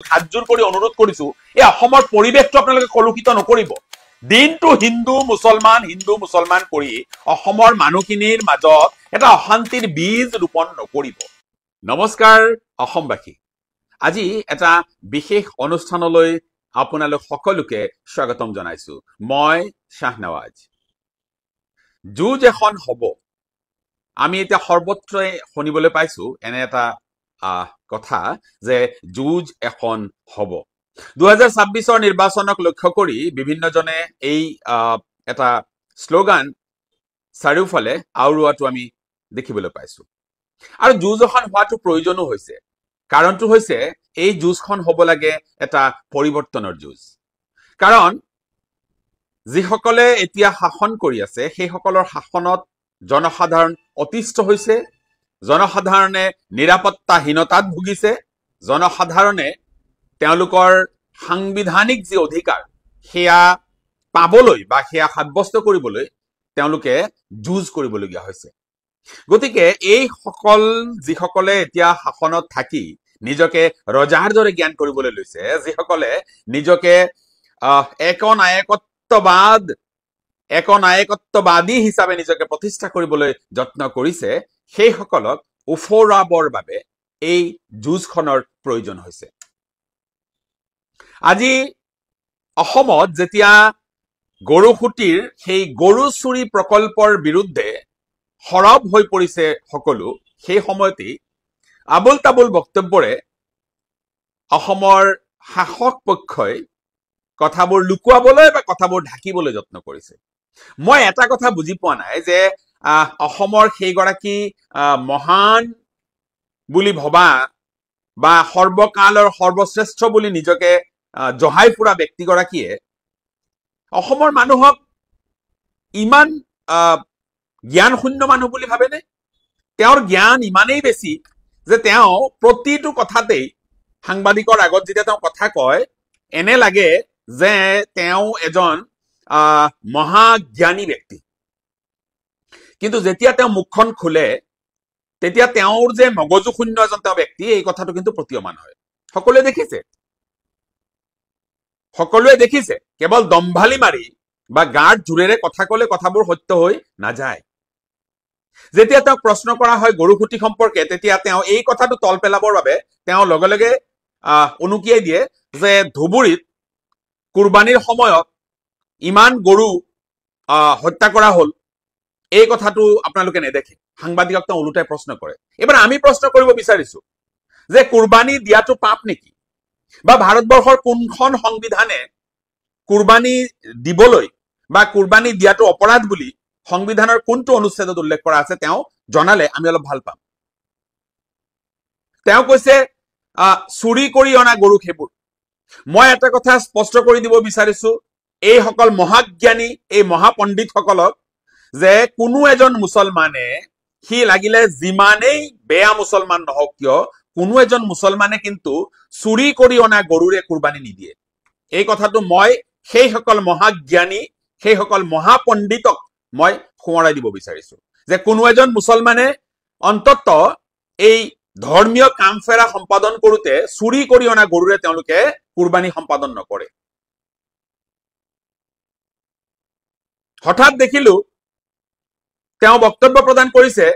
হাতজোৰ কৰি অনুৰোধ কৰিছো এই অসমৰ পৰিৱেশটো আপোনালোকে কলুষিত নকৰিব দিনটো হিন্দু মুছলমান কৰি অসমৰ মানুহখিনিৰ মাজত এটা অশান্তিৰ বীজ ৰোপণ নকৰিব নমস্কাৰ অসমবাসী আজি এটা বিশেষ অনুষ্ঠানলৈ আপোনালোক সকলোকে স্বাগতম জনাইছো মই শাহনৱাজ যুঁজ এখন হ'ব আমি এতিয়া সৰ্বত্ৰই শুনিবলৈ পাইছো এনে এটা কথা যে যুঁজ এখন হ'ব 2026 নিৰ্বাচনক লক্ষ্য কৰি বিভিন্নজনে এই এটা স্লোগান চাৰিওফালে আউৰুৱাটো আমি দেখিবলৈ পাইছো আৰু যুঁজ এখন হোৱাটো প্ৰয়োজনো হৈছে কাৰণটো হৈছে এই যুঁজখন হ'ব লাগে এটা পৰিৱৰ্তনৰ যুঁজ কাৰণ যিসকলে এতিয়া শাসন কৰি আছে সেই সকলৰ শাসনত জনসাধাৰণ অতিষ্ঠ হৈছে জনসাধাৰণে নিৰাপত্তাহীনতাত ভুগিছে জনসাধাৰণে তেওঁলোকৰ সাংবিধানিক যি অধিকাৰ সেয়া পাবলৈ বা সেয়া সাব্যস্ত কৰিবলৈ তেওঁলোকে যুঁজ কৰিবলগীয়া হৈছে গতিকে এই সকল যিসকলে এতিয়া শাসনত থাকি নিজকে ৰজাৰ দৰে জ্ঞান কৰিবলৈ লৈছে যিসকলে নিজকে একনায়কত্ববাদী হিচাপে নিজকে প্ৰতিষ্ঠা কৰিবলৈ যত্ন কৰিছে সেই সকলক উফৰাবৰ বাবে এই যুঁজখনৰ প্ৰয়োজন হৈছে আজি অসমত যেতিয়া গৰুখুটিৰ সেই গৰু চুৰি প্ৰকল্পৰ বিৰুদ্ধে সৰব হৈ পৰিছে সকলো সেই সময়তেই আবুল তাবুল বক্তব্যৰে অসমৰ শাসক পক্ষই কথাবোৰ লুকুৱাবলৈ বা কথাবোৰ ঢাকিবলৈ যত্ন কৰিছে মই এটা কথা বুজি পোৱা নাই যে অসমৰ সেইগৰাকী মহান বুলি ভবা বা সৰ্বকালৰ সৰ্বশ্ৰেষ্ঠ বুলি নিজকে জহাই ফুৰা ব্যক্তিগৰাকীয়ে অসমৰ মানুহক ইমান জ্ঞান শূন্য মানুহ বুলি ভাবেনে তেওঁৰ জ্ঞান ইমানেই বেছি যে তেওঁ প্ৰতিটো কথাতেই সাংবাদিকৰ আগত যেতিয়া তেওঁ কথা কয় এনে লাগে যে তেওঁ এজন মহাজ্ঞানী ব্যক্তি কিন্তু যেতিয়া তেওঁ মুখখন খোলে তেতিয়া তেওঁৰ যে মগজু শূন্য এজন তেওঁ ব্যক্তি এই কথাটো কিন্তু প্ৰতীয়মান হয় সকলোৱে দেখিছে কেৱল দম্ভালি মাৰি বা গাৰ জোৰেৰে কথা কলে কথাবোৰ সত্য হৈ নাযায় যেতিয়া তেওঁক প্ৰশ্ন কৰা হয় গৰুখুটি সম্পৰ্কে তেতিয়া তেওঁ এই কথাটো তল পেলাবৰ বাবে তেওঁ লগে লগে উনুকিয়াই দিয়ে যে ধুবুৰীত কুৰবানীৰ সময়ত ইমান গৰু হত্যা কৰা হল এই কথাটো আপোনালোকে নেদেখে সাংবাদিকক তেওঁ ওলোটাই প্ৰশ্ন কৰে এবাৰ আমি প্ৰশ্ন কৰিব বিচাৰিছো যে কুৰবানী দিয়াটো পাপ নেকি বা ভাৰতবৰ্ষৰ কোনখন সংবিধানে কুৰবানী দিবলৈ বা কুৰবানী দিয়াটো অপৰাধ বুলি সংবিধানৰ কোনটো অনুচ্ছেদত উল্লেখ কৰা আছে তেওঁ জনালে আমি অলপ ভাল পাম তেওঁ কৈছে চুৰি কৰি অনা গৰু সেইবোৰ মই এটা কথা স্পষ্ট কৰি দিব বিচাৰিছো এই সকল মহাজ্ঞানী এই মহাপণ্ডিত সকলক যে কোনো এজন মুছলমানে সি লাগিলে যিমানেই বেয়া মুছলমান নহওক কিয় কোনো এজন মুছলমানে কিন্তু চুৰি কৰি অনা গৰুৰে কুৰবানী নিদিয়ে এই কথাটো মই সেই সকল মহাজ্ঞানী সেই সকল মহাপণ্ডিতক মই সোঁৱৰাই দিব বিচাৰিছো যে কোনো এজন মুছলমানে অন্তত এই ধৰ্মীয় কাম ফেৰা সম্পাদন কৰোতে চুৰি কৰি অনা গৰুৰে তেওঁলোকে কুৰবানী সম্পাদন নকৰে হঠাৎ দেখিলো তেওঁ বক্তব্য প্ৰদান কৰিছে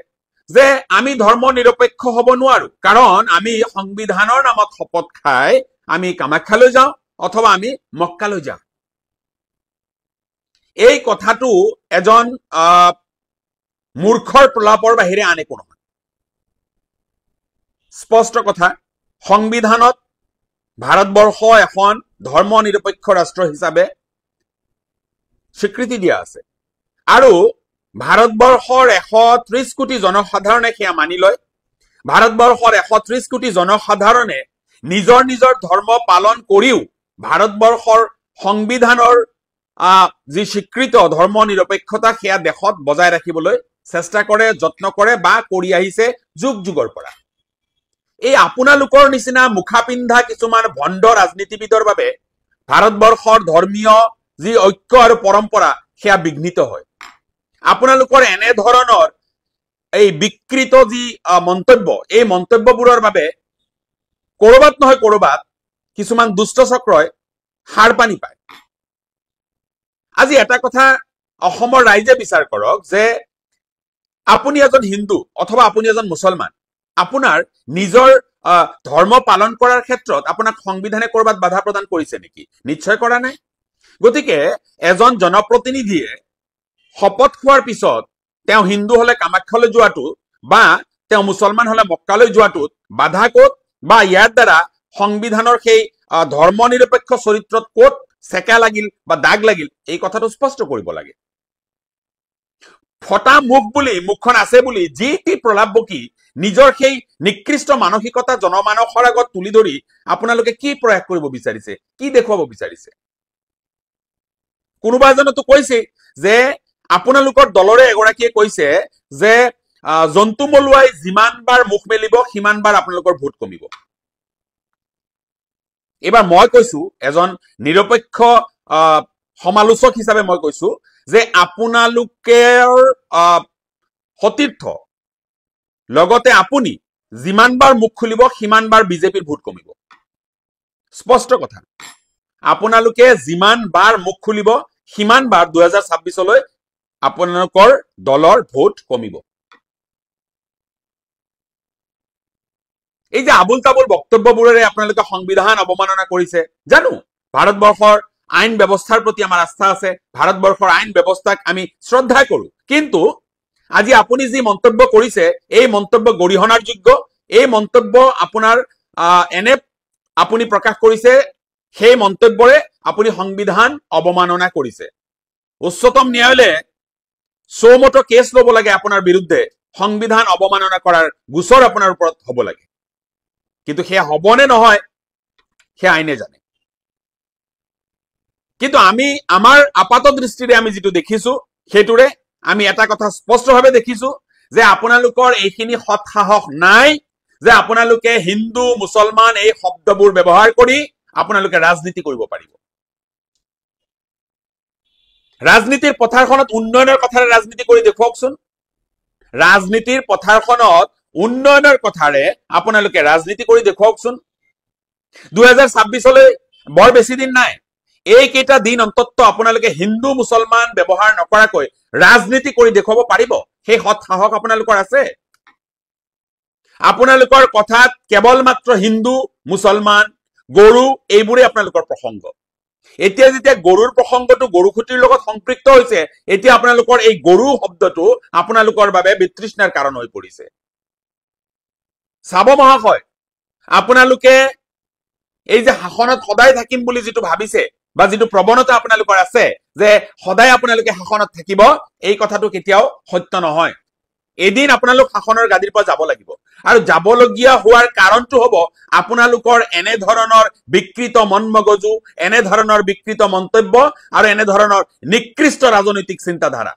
যে আমি ধৰ্ম নিৰপেক্ষ হ'ব নোৱাৰো কাৰণ আমি সংবিধানৰ নামত শপত খাই আমি কামাখ্যালৈ যাওঁ অথবা আমি মক্কালৈ যাওঁ এই কথাটো এজন মূৰ্খৰ প্ৰলাপৰ বাহিৰে আন একো নহয় স্পষ্ট কথা সংবিধানত ভাৰতবৰ্ষ এখন ধৰ্ম নিৰপেক্ষ ৰাষ্ট্ৰ হিচাপে স্বীকৃতি দিয়া আছে আৰু ভাৰতবৰ্ষৰ 130 কোটি জনসাধাৰণে সেয়া মানি লয় ভাৰতবৰ্ষৰ 130 কোটি জনসাধাৰণে নিজৰ নিজৰ ধৰ্ম পালন কৰিও ভাৰতবৰ্ষৰ সংবিধানৰ যি স্বীকৃত ধৰ্ম নিৰপেক্ষতা সেয়া দেশত বজাই ৰাখিবলৈ চেষ্টা কৰে যত্ন কৰে বা কৰি আহিছে যুগ যুগৰ পৰা এই আপোনালোকৰ নিচিনা মুখা পিন্ধা কিছুমান ভণ্ড ৰাজনীতিবিদৰ বাবে ভাৰতবৰ্ষৰ ধৰ্মীয় যি ঐক্য আৰু পৰম্পৰা সেয়া বিঘ্নিত হয় আপোনালোকৰ এনে ধৰণৰ এই বিকৃত যি মন্তব্য এই মন্তব্যবোৰৰ বাবে কৰবাত নহয় কৰবাত কিছুমান দুষ্ট চক্ৰই সাৰ পানী পায়। আজি এটা কথা অসমৰ ৰাইজে বিচাৰ কৰক যে আপুনি এজন হিন্দু অথবা আপুনি এজন মুছলমান, আপোনাৰ নিজৰ ধৰ্ম পালন কৰাৰ ক্ষেত্ৰত আপোনাক সংবিধানে কৰবাত বাধা প্ৰদান কৰিছে নেকি? নিশ্চয় কৰা নাই। গতিকে এজন জনপ্ৰতিনিধিয়ে শপত খোৱাৰ পিছত তেওঁ হিন্দু হলে কামাখ্যালৈ যোৱাটো বা তেওঁ মুছলমান হলে মক্কালৈ যোৱাটোত বাধা ক'ত, বা ইয়াৰ দ্বাৰা সংবিধানৰ সেই ধৰ্ম নিৰপেক্ষ চৰিত্ৰত ক'ত চেকা লাগিল বা দাগ লাগিল, এই কথাটো স্পষ্ট কৰিব লাগে। ফটা মুখ বুলি, মুখখন আছে বুলি যি টি প্ৰলাপ বকি নিজৰ সেই নিকৃষ্ট মানসিকতা জনমানসৰ আগত তুলি ধৰি আপোনালোকে কি প্ৰয়াস কৰিব বিচাৰিছে, কি দেখুৱাব বিচাৰিছে? কোনোবা এজনেতো কৈছে যে আপোনালোকৰ দলৰে এগৰাকীয়ে কৈছে যে জন্তু মলুৱাই যিমান বাৰ মুখ মেলিব সিমান বাৰ আপোনালোকৰ ভোট কমিব। এইবাৰ মই কৈছো এজন নিৰপেক্ষ সমালোচক হিচাপে মই কৈছো যে আপোনালোকৰ সতীৰ্থ লগতে আপুনি যিমান বাৰ মুখ খুলিব সিমান বাৰ বিজেপিৰ ভোট কমিব। স্পষ্ট কথা। আপোনালোকে যিমান বাৰ মুখ খুলিব সিমান বাৰ 2026লৈ আপোনালোকৰ দলৰ ভোট কমিব। এই যে আবুল তাবুল বক্তব্যবোৰেৰে আপোনালোকে সংবিধান অৱমাননা কৰিছে, জানো ভাৰতবৰ্ষৰ আইন ব্যৱস্থাৰ প্ৰতি আমাৰ আস্থা আছে, ভাৰতবৰ্ষৰ আইন ব্যৱস্থাক আমি শ্ৰদ্ধা কৰো, কিন্তু আজি আপুনি যি মন্তব্য কৰিছে এই মন্তব্য গৰিহণাৰ যোগ্য। এই মন্তব্য আপোনাৰ এনে আপুনি প্ৰকাশ কৰিছে, সেই মন্তব্যৰে আপুনি সংবিধান অৱমাননা কৰিছে। উচ্চতম ন্যায়ালয়ে চৌমতো কেছ ল'ব লাগে আপোনাৰ বিৰুদ্ধে, সংবিধান অৱমাননা কৰাৰ গোচৰ আপোনাৰ ওপৰত হ'ব লাগে, কিন্তু সেয়া হবনে নহয় সেয়া আইনে জানে। কিন্তু আমি আমাৰ আপাত দৃষ্টিৰে আমি যিটো দেখিছো সেইটোৰে আমি এটা কথা স্পষ্টভাৱে দেখিছো যে আপোনালোকৰ এইখিনি সৎ সাহস নাই যে আপোনালোকে হিন্দু মুছলমান এই শব্দবোৰ ব্যৱহাৰ কৰি আপোনালোকে ৰাজনীতি কৰিব পাৰিব। ৰাজনীতিৰ পথাৰখনত উন্নয়নৰ কথাৰে ৰাজনীতি কৰি দেখুৱাওকচোন। ৰাজনীতিৰ পথাৰখনত উন্নয়নৰ কথাৰে আপোনালোকে ৰাজনীতি কৰি দেখুৱাওকচোন। 2026লৈ বৰ বেছি দিন নাই। এইকেইটা দিন অন্তত আপোনালোকে হিন্দু মুছলমান ব্যৱহাৰ নকৰাকৈ ৰাজনীতি কৰি দেখুৱাব পাৰিব? সেই সৎ সাহস আপোনালোকৰ আছে? আপোনালোকৰ কথাত কেৱল মাত্ৰ হিন্দু মুছলমান গৰু এইবোৰে আপোনালোকৰ প্ৰসংগ। এতিয়া যেতিয়া গৰুৰ প্ৰসংগটো গৰুখুটিৰ লগত সম্পৃক্ত হৈছে, এতিয়া আপোনালোকৰ এই গৰু শব্দটো আপোনালোকৰ বাবে বিতৃষ্ণাৰ কাৰণ হৈ পৰিছে। চাব মহাশয়, আপোনালোকে এই যে শাসনত সদায় থাকিম বুলি যিটো ভাবিছে বা যিটো প্ৰৱণতা আপোনালোকৰ আছে যে সদায় আপোনালোকে শাসনত থাকিব, এই কথাটো কেতিয়াও সত্য নহয়। এদিন আপোনালোক শাসনৰ গাদীৰ পৰা যাব লাগিব, আৰু যাবলগীয়া হোৱাৰ কাৰণটো হ'ব আপোনালোকৰ এনেধৰণৰ বিকৃত মন মগজু, এনেধৰণৰ বিকৃত মন্তব্য আৰু এনেধৰণৰ নিকৃষ্ট ৰাজনৈতিক চিন্তাধাৰা।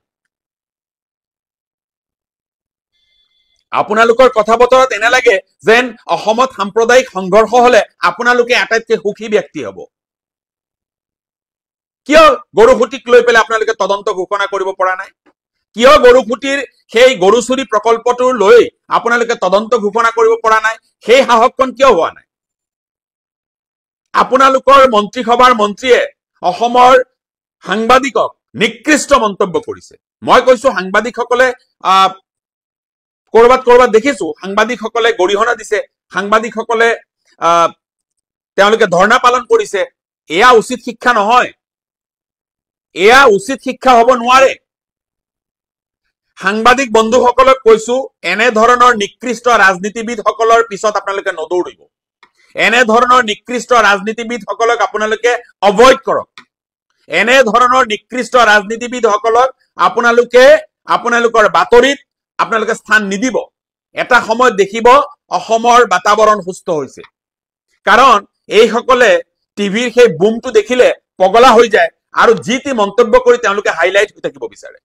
আপোনালোকৰ কথা বতৰাত এনে লাগে যেন অসমত সাম্প্ৰদায়িক সংঘৰ্ষ হলে আপোনালোকে আটাইতকৈ সুখী ব্যক্তি হ'ব। কিয় গৰুখুটিক লৈ পেলাই আপোনালোকে তদন্ত ঘোষণা কৰিব পৰা নাই? কিয় গৰুখুটিৰ সেই গৰু চুৰি প্ৰকল্পটো লৈ আপোনালোকে তদন্ত ঘোষণা কৰিব পৰা নাই? সেই সাহসকণ কিয় হোৱা নাই? আপোনালোকৰ মন্ত্ৰীসভাৰ মন্ত্ৰীয়ে অসমৰ সাংবাদিকক নিকৃষ্ট মন্তব্য কৰিছে। মই কৈছো সাংবাদিকসকলে কৰবাত দেখিছো সাংবাদিকসকলে গৰিহণা দিছে, সাংবাদিকসকলে তেওঁলোকে ধৰ্ণা পালন কৰিছে। এয়া উচিত শিক্ষা নহয়, এয়া উচিত শিক্ষা হ'ব নোৱাৰে। সাংবাদিক বন্ধুসকলক কৈছো, এনেধৰণৰ নিকৃষ্ট ৰাজনীতিবিদসকলৰ পিছত আপোনালোকে নদৌৰিব। এনেধৰণৰ নিকৃষ্ট ৰাজনীতিবিদসকলক আপোনালোকে অভইড কৰক। এনেধৰণৰ নিকৃষ্ট ৰাজনীতিবিদসকলক আপোনালোকৰ বাতৰিত আপোনালোকে স্থান নিদিব। এটা সময়ত দেখিব অসমৰ বাতাবৰণ সুস্থ হৈছে, কাৰণ এইসকলে টিভিৰ সেই বুমটো দেখিলে পগলা হৈ যায় আৰু যি টি মন্তব্য কৰি তেওঁলোকে হাইলাইট হৈ থাকিব বিচাৰে।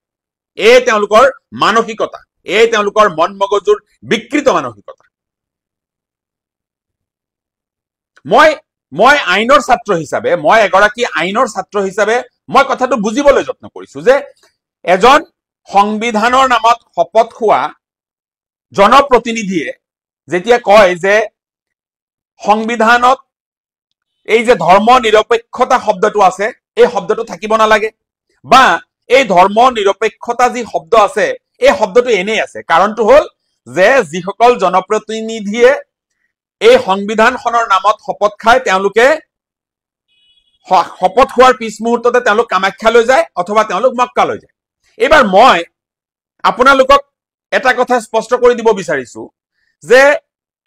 এই তেওঁলোকৰ মানসিকতা, এই তেওঁলোকৰ মন মগজুৰ বিকৃত মানসিকতা। মই আইনৰ ছাত্ৰ হিচাপে, মই এগৰাকী আইনৰ ছাত্ৰ হিচাপে মই কথাটো বুজিবলৈ যত্ন কৰিছো যে এজন সংবিধানৰ নামত শপত খোৱা জনপ্ৰতিনিধিয়ে যেতিয়া কয় যে সংবিধানত এই যে ধৰ্ম নিৰপেক্ষতা শব্দটো আছে এই শব্দটো থাকিব নালাগে বা এই ধৰ্ম নিৰপেক্ষতা যি শব্দ আছে এই শব্দটো এনেই আছে কাৰণটো হল যে যিসকল জনপ্ৰতিনিধিয়ে এই সংবিধানখনৰ নামত শপত খায় তেওঁলোকে শপত খোৱাৰ পিছ মুহূৰ্ততে তেওঁলোক কামাখ্যালৈ যায় অথবা তেওঁলোক মক্কালৈ যায় এবাৰ মই আপোনালোকক এটা কথা স্পষ্ট কৰি দিব বিচাৰিছো যে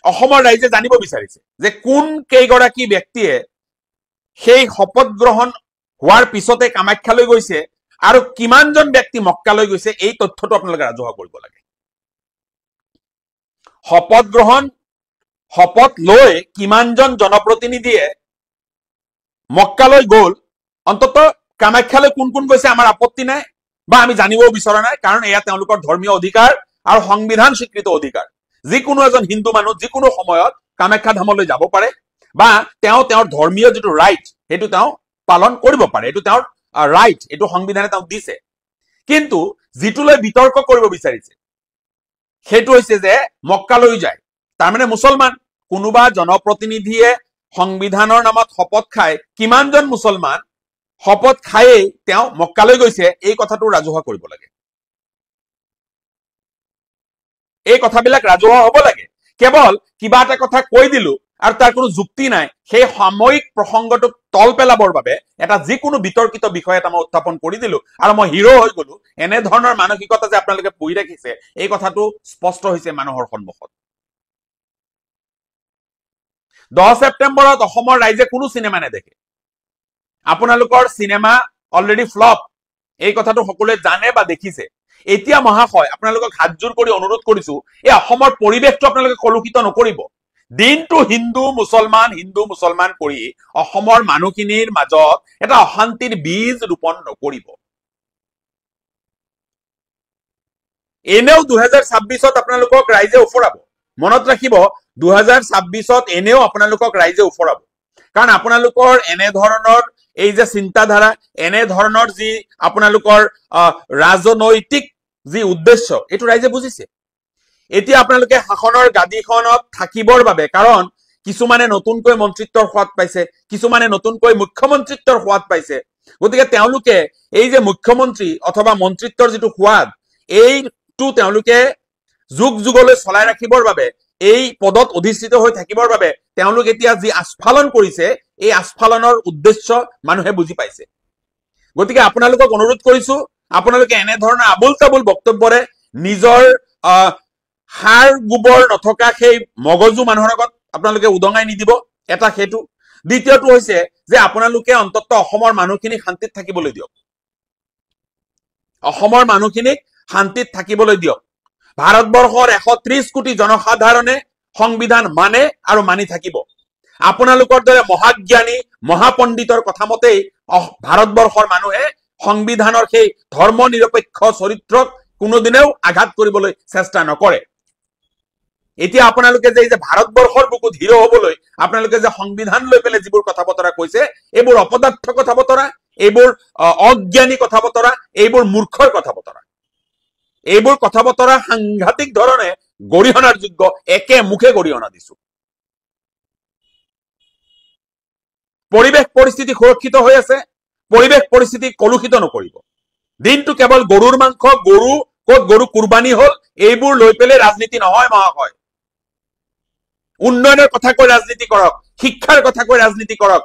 অসমৰ ৰাইজে জানিব বিচাৰিছে যে কোন কেইগৰাকী ব্যক্তিয়ে সেই শপত গ্ৰহণ হোৱাৰ পিছতে কামাখ্যালৈ গৈছে আৰু কিমানজন ব্যক্তি মক্কালৈ গৈছে এই তথ্যটো আপোনালোকে ৰাজহুৱা কৰিব লাগে শপত লৈ কিমানজন জনপ্ৰতিনিধিয়ে মক্কালৈ গ'ল অন্তত কামাখ্যালৈ কোন কোন গৈছে আমাৰ আপত্তি নাই বা আমি জানিবও বিচৰা নাই কাৰণ এয়া তেওঁলোকৰ ধৰ্মীয় অধিকাৰ আৰু সংবিধান স্বীকৃত অধিকাৰ যিকোনো এজন হিন্দু মানুহ যিকোনো সময়ত কামাখ্যা ধামলৈ যাব পাৰে বা তেওঁৰ ধৰ্মীয় যেটো ৰাইট হেতু তেওঁ পালন কৰিব পাৰে এটো তেওঁৰ ৰাইট এটো সংবিধানে তেওঁ দিছে কিন্তু যিটোলৈ বিতৰ্ক কৰিব বিচাৰিছে হেতু হৈছে যে মক্কালৈ যায় তাৰ মানে মুছলমান কোনোবা জনপ্ৰতিনিধিয়ে সংবিধানৰ নামত শপত খায় কিমানজন মুছলমান শপত খায়ে তেওঁ মক্কালৈ গৈছে এই কথাটো ৰাজহুৱা কৰিব লাগে এই কথাবিলাক ৰাজহুৱা হ'ব লাগে কেৱল কিবা এটা কথা কৈ দিলো আৰু তাৰ কোনো যুক্তি নাই সেই সাময়িক প্ৰসংগটোক তল পেলাবৰ বাবে এটা যিকোনো বিতৰ্কিত বিষয় এটা মই উত্থাপন কৰি দিলো আৰু মই হিৰো হৈ গলো এনে ধৰণৰ মানসিকতা যে আপোনালোকে পুহি ৰাখিছে এই কথাটো স্পষ্ট হৈছে মানুহৰ সন্মুখত 10 ছেপ্টেম্বৰত অসমৰ ৰাইজে কোনো সিনেমা নেদেখে আপোনালোকৰ সিনেমা অলৰেডি ফ্লপ এই কথাটো সকলোৱে জানে বা দেখিছে এতিয়া মহাশয় আপোনালোকক হাতজোৰ কৰি অনুৰোধ কৰিছো এই অসমৰ পৰিবেশটো আপোনালোকে কলুষিত নকৰিব দিনটো হিন্দু মুছলমান কৰি অসমৰ মানুহখিনিৰ মাজত এটা অশান্তিৰ বীজ ৰোপণ নকৰিব এনেও 2026ত আপোনালোকক ৰাইজে উফৰাব মনত ৰাখিব 2026ত এনেও আপোনালোকক ৰাইজে উফৰাব কাৰণ আপোনালোকৰ এনে ধৰণৰ এই যে চিন্তাধাৰা এনে ধৰণৰ যি আপোনালোকৰ ৰাজনৈতিক যি উদ্দেশ্য এটো ৰাইজে বুজিছে এতিয়া আপোনালোকে শাসনৰ গাদীখনত থাকিবৰ বাবে কাৰণ কিছুমানে নতুনকৈ মন্ত্ৰিত্বৰ সোৱাদ পাইছে কিছুমানে নতুনকৈ মুখ্যমন্ত্ৰিত্বৰ সোৱাদ পাইছে গতিকে তেওঁলোকে এই যে মুখ্যমন্ত্ৰী অথবা মন্ত্ৰিত্বৰ যেটো সোৱাদ এইটো তেওঁলোকে যুগ যুগলৈ চলাই ৰাখিবৰ বাবে এই পদত অধিষ্ঠিত হৈ থাকিবৰ বাবে তেওঁলোক এতিয়া যি আস্ফালন কৰিছে এই আস্ফালনৰ উদ্দেশ্য মানুহে বুজি পাইছে গতিকে আপোনালোকক অনুৰোধ কৰিছো আপোনালোকে এনে ধৰণৰ আবুল তাবুল বক্তব্যৰে নিজৰ হাড় গোবৰ নথকা সেই মগজু মানুহৰ আগত আপোনালোকে উদঙাই নিদিব এটা হেতু দ্বিতীয়টো হৈছে যে আপোনালোকে অন্তত অসমৰ মানুহখিনি শান্তিত থাকিবলৈ দিয়ক অসমৰ মানুহখিনিক শান্তিত থাকিবলৈ দিয়ক ভাৰতবৰ্ষৰ 130 কোটি জনসাধাৰণে সংবিধান মানে আৰু মানি থাকিব আপোনালোকৰ দৰে মহাজ্ঞানী মহাপণ্ডিতৰ কথা মতেই ভাৰতবৰ্ষৰ মানুহে সংবিধানৰ সেই ধৰ্ম নিৰপেক্ষ চৰিত্ৰক কোনোদিনেও আঘাত কৰিবলৈ চেষ্টা নকৰে এতিয়া আপোনালোকে যে ভাৰতবৰ্ষৰ বুকুত হিৰো হ'বলৈ আপোনালোকে যে সংবিধান লৈ পেলে যিবোৰ কথা বতৰা কৈছে এইবোৰ অপদাৰ্থ কথা বতৰা এইবোৰ অজ্ঞানী কথা বতৰা এইবোৰ মূৰ্খৰ কথা বতৰা এইবোৰ কথা বতৰা সাংঘাতিক ধৰণে গৰিহণাৰ যোগ্য একে মুখে গৰিহণা দিছো পৰিবেশ পৰিস্থিতি সুৰক্ষিত হৈ আছে পৰিবেশ পৰিস্থিতি কলুষিত নকৰিব দিনটো কেৱল গৰুৰ মাংস গৰু কুৰবানী হল এইবোৰ লৈ পেলে ৰাজনীতি নহয় মহাশয় উন্নয়নৰ কথা কৈ ৰাজনীতি কৰক শিক্ষাৰ কথা কৈ ৰাজনীতি কৰক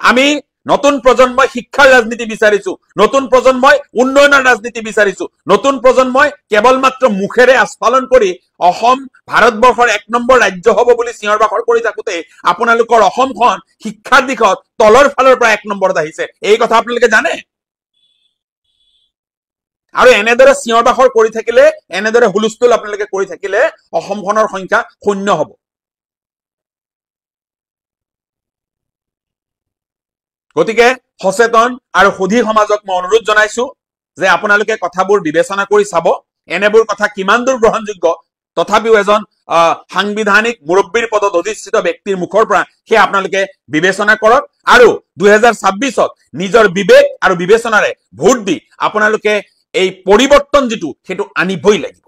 আমি নতুন প্ৰজন্মই শিক্ষাৰ ৰাজনীতি বিচাৰিছো নতুন প্ৰজন্মই উন্নয়নৰ ৰাজনীতি বিচাৰিছো নতুন প্ৰজন্মই কেৱল মাত্ৰ মুখেৰে আস্ফালন কৰি অসম ভাৰতবৰ্ষৰ 1 নম্বৰ ৰাজ্য হ'ব বুলি চিঞৰ বাখৰ কৰি থাকোতে আপোনালোকৰ অসমখন শিক্ষাৰ দিশত তলৰ ফালৰ পৰা 1 নম্বৰত আহিছে এই কথা আপোনালোকে জানে আৰু এনেদৰে চিঞৰ বাখৰ কৰি থাকিলে এনেদৰে হুলস্থুল আপোনালোকে কৰি থাকিলে অসমখনৰ সংখ্যা শূন্য হ'ব গতিকে সচেতন আৰু সুধী সমাজক মই অনুৰোধ জনাইছো যে আপোনালোকে কথাবোৰ বিবেচনা কৰি চাব এনেবোৰ কথা কিমান দূৰ গ্ৰহণযোগ্য তথাপিও এজন সাংবিধানিক মুৰব্বীৰ পদত অধিষ্ঠিত ব্যক্তিৰ মুখৰ পৰা হে আপোনালোকে বিবেচনা কৰক আৰু 2026ত নিজৰ বিবেক আৰু বিবেচনাৰে ভোট দি আপোনালোকে এই পৰিৱৰ্তন যেটো হেতু আনিবই লাগিব